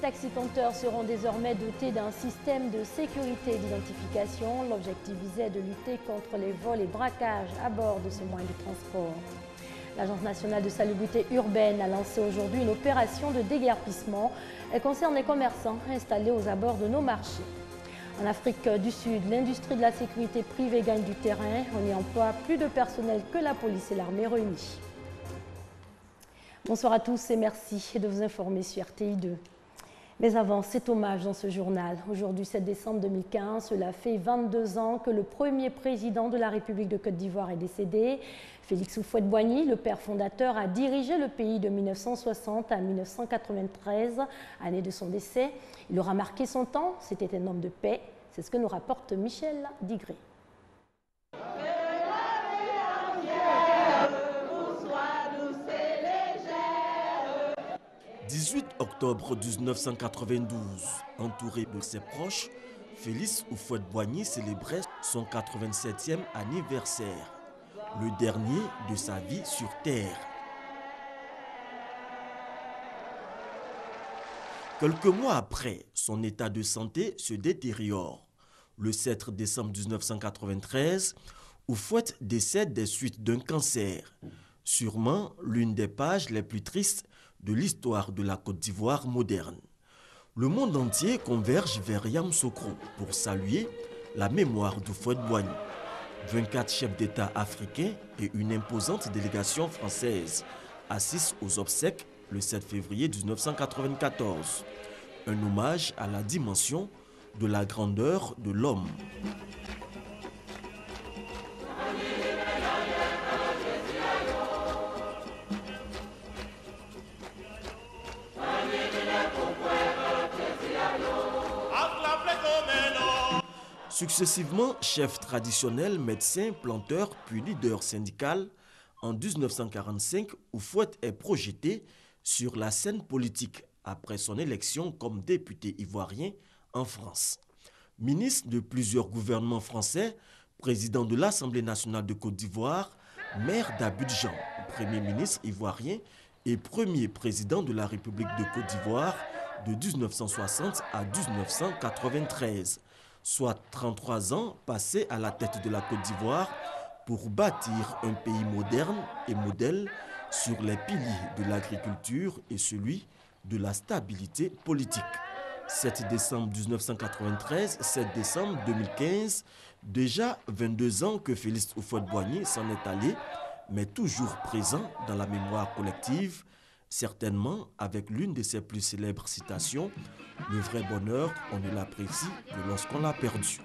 taxis-compteurs seront désormais dotés d'un système de sécurité d'identification. L'objectif visait de lutter contre les vols et braquages à bord de ce moyen de transport. L'Agence nationale de salubrité urbaine a lancé aujourd'hui une opération de déguerpissement. Elle concerne les commerçants installés aux abords de nos marchés. En Afrique du Sud, l'industrie de la sécurité privée gagne du terrain. On y emploie plus de personnel que la police et l'armée réunis. Bonsoir à tous et merci de vous informer sur RTI2. Mais avant, cet hommage dans ce journal. Aujourd'hui, 7 décembre 2015, cela fait 22 ans que le premier président de la République de Côte d'Ivoire est décédé. Félix Houphouët-Boigny, le père fondateur, a dirigé le pays de 1960 à 1993, année de son décès. Il aura marqué son temps, c'était un homme de paix. C'est ce que nous rapporte Michel Digré. 18 octobre 1992, entouré de ses proches, Félix Houphouët-Boigny célébrait son 87e anniversaire, le dernier de sa vie sur Terre. Quelques mois après, son état de santé se détériore. Le 7 décembre 1993, Houphouët décède des suites d'un cancer, sûrement l'une des pages les plus tristes de l'histoire de la Côte d'Ivoire moderne. Le monde entier converge vers Yamoussoukro pour saluer la mémoire d'Houphouët-Boigny. 24 chefs d'État africains et une imposante délégation française assistent aux obsèques le 7 février 1994. Un hommage à la dimension de la grandeur de l'homme. Successivement chef traditionnel, médecin, planteur, puis leader syndical, en 1945, Houphouët est projeté sur la scène politique après son élection comme député ivoirien en France. Ministre de plusieurs gouvernements français, président de l'Assemblée nationale de Côte d'Ivoire, maire d'Abidjan, premier ministre ivoirien et premier président de la République de Côte d'Ivoire de 1960 à 1993. Soit 33 ans passés à la tête de la Côte d'Ivoire pour bâtir un pays moderne et modèle sur les piliers de l'agriculture et celui de la stabilité politique. 7 décembre 1993, 7 décembre 2015, déjà 22 ans que Félix Houphouët-Boigny s'en est allé, mais toujours présent dans la mémoire collective, certainement avec l'une de ses plus célèbres citations, « Le vrai bonheur, on ne l'apprécie que lorsqu'on l'a perdu ».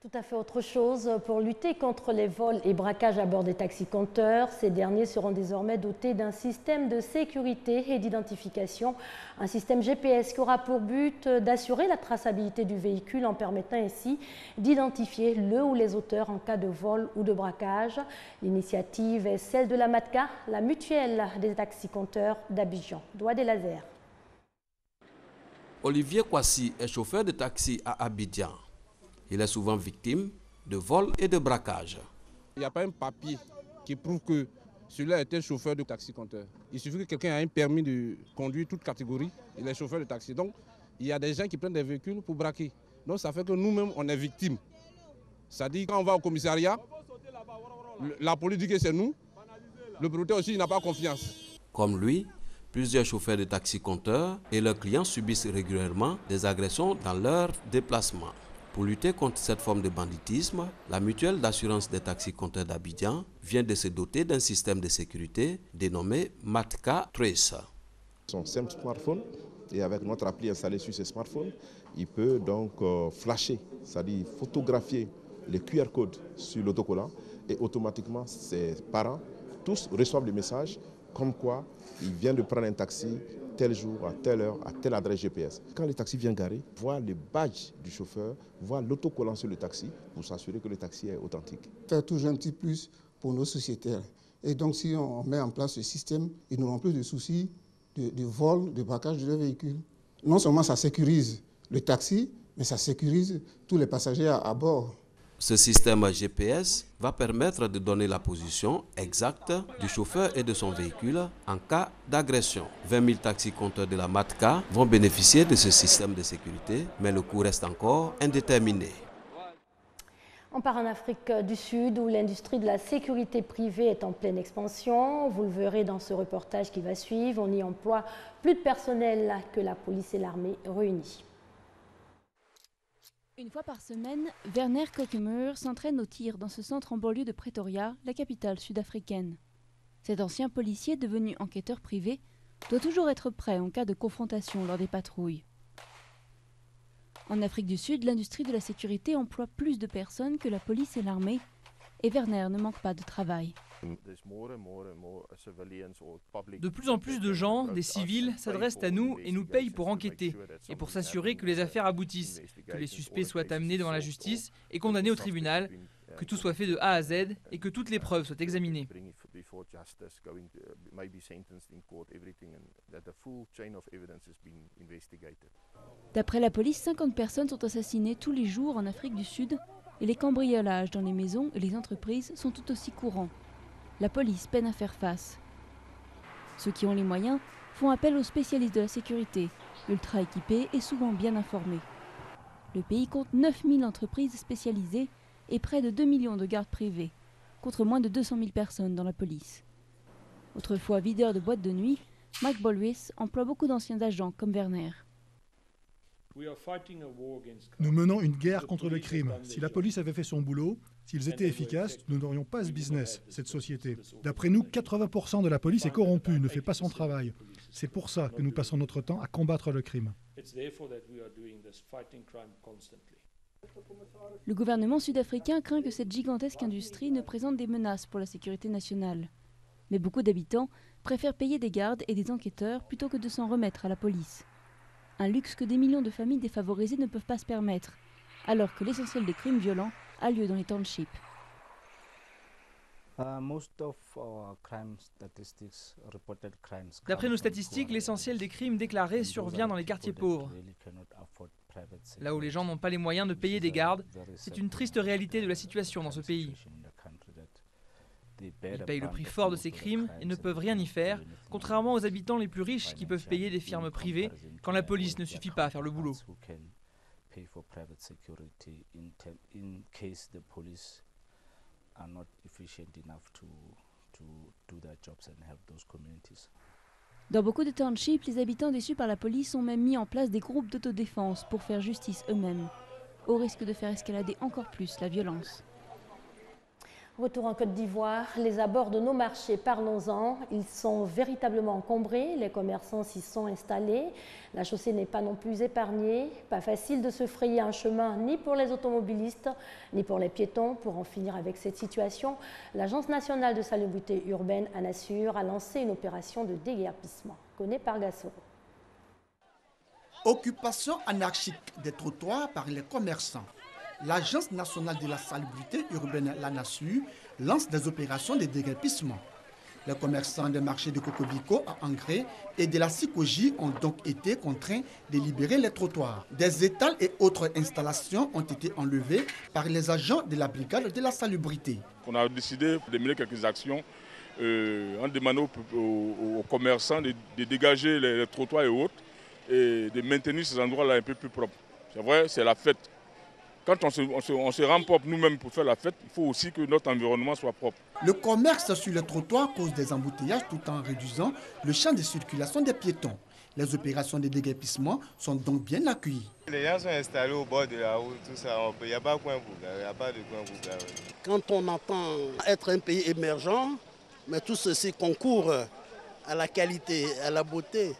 Tout à fait autre chose. Pour lutter contre les vols et braquages à bord des taxis-compteurs, ces derniers seront désormais dotés d'un système de sécurité et d'identification, un système GPS qui aura pour but d'assurer la traçabilité du véhicule en permettant ainsi d'identifier le ou les auteurs en cas de vol ou de braquage. L'initiative est celle de la MATCA, la mutuelle des taxis-compteurs d'Abidjan. Doigt des lasers. Olivier Kwasi est chauffeur de taxi à Abidjan. Il est souvent victime de vols et de braquages. Il n'y a pas un papier qui prouve que celui-là était chauffeur de taxi-compteur. Il suffit que quelqu'un ait un permis de conduire toute catégorie, il est chauffeur de taxi. Donc, il y a des gens qui prennent des véhicules pour braquer. Donc, ça fait que nous-mêmes, on est victimes. C'est-à-dire, quand on va au commissariat, la police dit que c'est nous, le producteur aussi, il n'a pas confiance. Comme lui, plusieurs chauffeurs de taxi-compteurs et leurs clients subissent régulièrement des agressions dans leurs déplacements. Pour lutter contre cette forme de banditisme, la mutuelle d'assurance des taxis-compteurs d'Abidjan vient de se doter d'un système de sécurité dénommé MATCA Trace. Son simple smartphone, et avec notre appli installée sur ce smartphone, il peut donc flasher, c'est-à-dire photographier les QR codes sur l'autocollant et automatiquement ses parents, tous reçoivent le message comme quoi il vient de prendre un taxi tel jour, à telle heure, à telle adresse GPS. Quand le taxi vient garer, voit le badge du chauffeur, voit l'autocollant sur le taxi pour s'assurer que le taxi est authentique. Faire toujours un petit plus pour nos sociétaires. Et donc si on met en place ce système, ils n'auront plus de soucis de vol, de braquage de leurs véhicules. Non seulement ça sécurise le taxi, mais ça sécurise tous les passagers à bord. Ce système GPS va permettre de donner la position exacte du chauffeur et de son véhicule en cas d'agression. 20 000 taxis-compteurs de la MATCA vont bénéficier de ce système de sécurité, mais le coût reste encore indéterminé. On part en Afrique du Sud où l'industrie de la sécurité privée est en pleine expansion. Vous le verrez dans ce reportage qui va suivre. On y emploie plus de personnel que la police et l'armée réunis. Une fois par semaine, Werner Kokemur s'entraîne au tir dans ce centre en banlieue de Pretoria, la capitale sud-africaine. Cet ancien policier devenu enquêteur privé doit toujours être prêt en cas de confrontation lors des patrouilles. En Afrique du Sud, l'industrie de la sécurité emploie plus de personnes que la police et l'armée, et Werner ne manque pas de travail. De plus en plus de gens, des civils, s'adressent à nous et nous payent pour enquêter et pour s'assurer que les affaires aboutissent, que les suspects soient amenés devant la justice et condamnés au tribunal, que tout soit fait de A à Z et que toutes les preuves soient examinées. D'après la police, 50 personnes sont assassinées tous les jours en Afrique du Sud et les cambriolages dans les maisons et les entreprises sont tout aussi courants. La police peine à faire face. Ceux qui ont les moyens font appel aux spécialistes de la sécurité, ultra équipés et souvent bien informés. Le pays compte 9000 entreprises spécialisées et près de 2 millions de gardes privés, contre moins de 200 000 personnes dans la police. Autrefois videur de boîtes de nuit, Mike Bolwis emploie beaucoup d'anciens agents comme Werner. Nous menons une guerre contre le crime. Si la police avait fait son boulot, s'ils étaient efficaces, nous n'aurions pas ce business, cette société. D'après nous, 80% de la police est corrompue, ne fait pas son travail. C'est pour ça que nous passons notre temps à combattre le crime. Le gouvernement sud-africain craint que cette gigantesque industrie ne présente des menaces pour la sécurité nationale. Mais beaucoup d'habitants préfèrent payer des gardes et des enquêteurs plutôt que de s'en remettre à la police. Un luxe que des millions de familles défavorisées ne peuvent pas se permettre, alors que l'essentiel des crimes violents a lieu dans les townships. D'après nos statistiques, l'essentiel des crimes déclarés survient dans les quartiers pauvres. Là où les gens n'ont pas les moyens de payer des gardes, c'est une triste réalité de la situation dans ce pays. Ils payent le prix fort de ces crimes et ne peuvent rien y faire, contrairement aux habitants les plus riches qui peuvent payer des firmes privées quand la police ne suffit pas à faire le boulot. Dans beaucoup de townships, les habitants déçus par la police ont même mis en place des groupes d'autodéfense pour faire justice eux-mêmes, au risque de faire escalader encore plus la violence. Retour en Côte d'Ivoire, les abords de nos marchés, parlons-en, ils sont véritablement encombrés, les commerçants s'y sont installés, la chaussée n'est pas non plus épargnée, pas facile de se frayer un chemin ni pour les automobilistes ni pour les piétons. Pour en finir avec cette situation, l'Agence nationale de salubrité urbaine, ANASUR, a lancé une opération de déguerpissement. Connaît par Gassoro. Occupation anarchique des trottoirs par les commerçants. L'Agence nationale de la salubrité urbaine, l'ANASUR, lance des opérations de déguerpissement. Les commerçants des marchés de Cocobiko à Angré et de la Sikoji ont donc été contraints de libérer les trottoirs. Des étals et autres installations ont été enlevées par les agents de la brigade de la salubrité. On a décidé de mener quelques actions en demandant aux commerçants de dégager les trottoirs et autres et de maintenir ces endroits-là un peu plus propres. C'est vrai, c'est la fête. Quand on se rend propre nous-mêmes pour faire la fête, il faut aussi que notre environnement soit propre. Le commerce sur les trottoirs cause des embouteillages tout en réduisant le champ de circulation des piétons. Les opérations de déguerpissement sont donc bien accueillies. Les gens sont installés au bord de la route, tout ça, il n'y a pas de coin pour garer, il n'y a pas de coin pour garer. Quand on entend être un pays émergent, mais tout ceci concourt à la qualité, à la beauté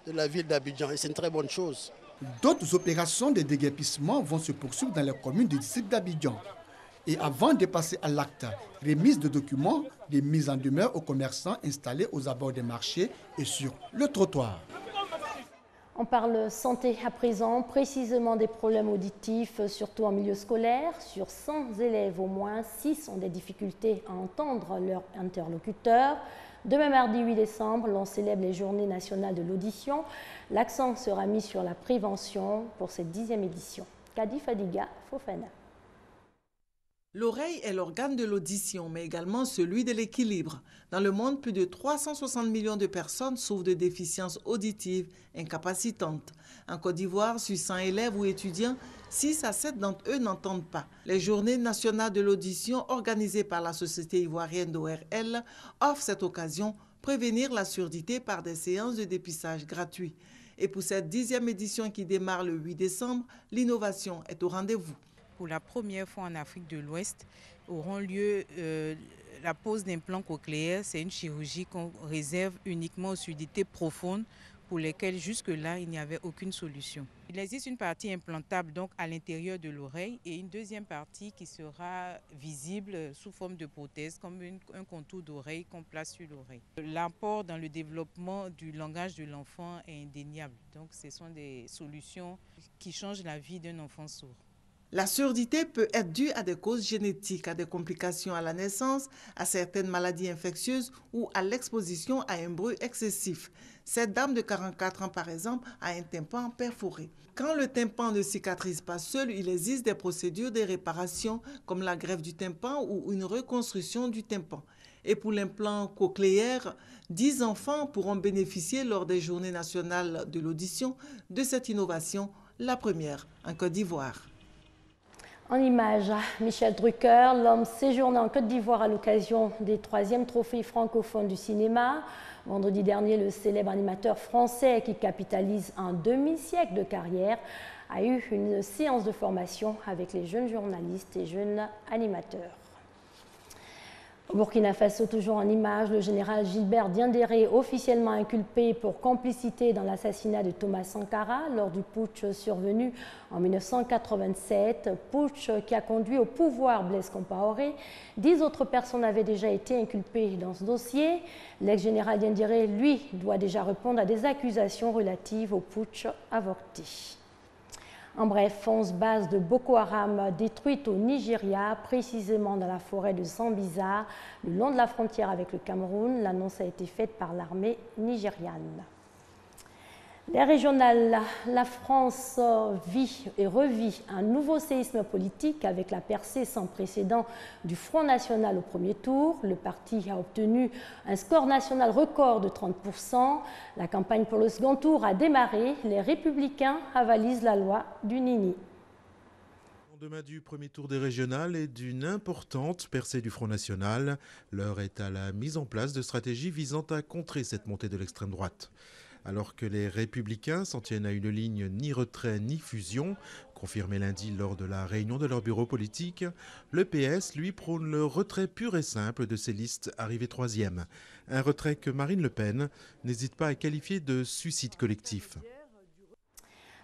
de la ville d'Abidjan et c'est une très bonne chose. D'autres opérations de déguerpissement vont se poursuivre dans les communes du district d'Abidjan. Et avant de passer à l'acte, remise de documents, de mise en demeure aux commerçants installés aux abords des marchés et sur le trottoir. On parle santé à présent, précisément des problèmes auditifs, surtout en milieu scolaire. Sur 100 élèves, au moins 6 ont des difficultés à entendre leur interlocuteur. Demain mardi 8 décembre, l'on célèbre les Journées nationales de l'audition. L'accent sera mis sur la prévention pour cette 10e édition. Kadi Fadiga Fofana. L'oreille est l'organe de l'audition, mais également celui de l'équilibre. Dans le monde, plus de 360 millions de personnes souffrent de déficiences auditives incapacitantes. En Côte d'Ivoire, sur 100 élèves ou étudiants, 6 à 7 d'entre eux n'entendent pas. Les journées nationales de l'audition organisées par la Société ivoirienne d'ORL offrent cette occasion prévenir la surdité par des séances de dépistage gratuits. Et pour cette 10e édition qui démarre le 8 décembre, l'innovation est au rendez-vous. Pour la première fois en Afrique de l'Ouest, auront lieu la pose d'implants cochléaires. C'est une chirurgie qu'on réserve uniquement aux surdité profondes pour lesquelles jusque-là, il n'y avait aucune solution. Il existe une partie implantable donc à l'intérieur de l'oreille et une deuxième partie qui sera visible sous forme de prothèse, comme un contour d'oreille qu'on place sur l'oreille. L'apport dans le développement du langage de l'enfant est indéniable. Donc ce sont des solutions qui changent la vie d'un enfant sourd. La surdité peut être due à des causes génétiques, à des complications à la naissance, à certaines maladies infectieuses ou à l'exposition à un bruit excessif. Cette dame de 44 ans, par exemple, a un tympan perforé. Quand le tympan ne cicatrise pas seul, il existe des procédures de réparation comme la greffe du tympan ou une reconstruction du tympan. Et pour l'implant cochléaire, 10 enfants pourront bénéficier lors des Journées nationales de l'audition de cette innovation, la première en Côte d'Ivoire. En images, Michel Drucker, l'homme séjourné en Côte d'Ivoire à l'occasion des 3e trophées francophones du cinéma. Vendredi dernier, le célèbre animateur français qui capitalise un demi-siècle de carrière a eu une séance de formation avec les jeunes journalistes et jeunes animateurs. Au Burkina Faso, toujours en images, le général Gilbert Diendéré, officiellement inculpé pour complicité dans l'assassinat de Thomas Sankara lors du putsch survenu en 1987, putsch qui a conduit au pouvoir Blaise Compaoré. 10 autres personnes avaient déjà été inculpées dans ce dossier. L'ex-général Diendéré, lui, doit déjà répondre à des accusations relatives au putsch avorté. En bref, 11 bases de Boko Haram détruites au Nigeria, précisément dans la forêt de Sambisa, le long de la frontière avec le Cameroun. L'annonce a été faite par l'armée nigériane. Les régionales, la France vit et revit un nouveau séisme politique avec la percée sans précédent du Front National au premier tour. Le parti a obtenu un score national record de 30%. La campagne pour le second tour a démarré. Les Républicains avalisent la loi du Nini. Le lendemain du premier tour des régionales et d'une importante percée du Front National, l'heure est à la mise en place de stratégies visant à contrer cette montée de l'extrême droite. Alors que les Républicains s'en tiennent à une ligne ni retrait ni fusion, confirmée lundi lors de la réunion de leur bureau politique, le PS, lui, prône le retrait pur et simple de ses listes arrivées 3e. Un retrait que Marine Le Pen n'hésite pas à qualifier de suicide collectif.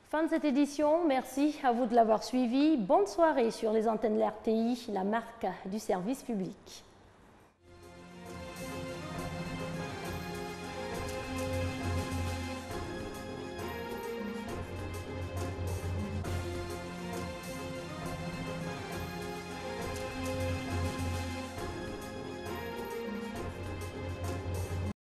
Fin de cette édition, merci à vous de l'avoir suivi. Bonne soirée sur les antennes de l'RTI, la marque du service public.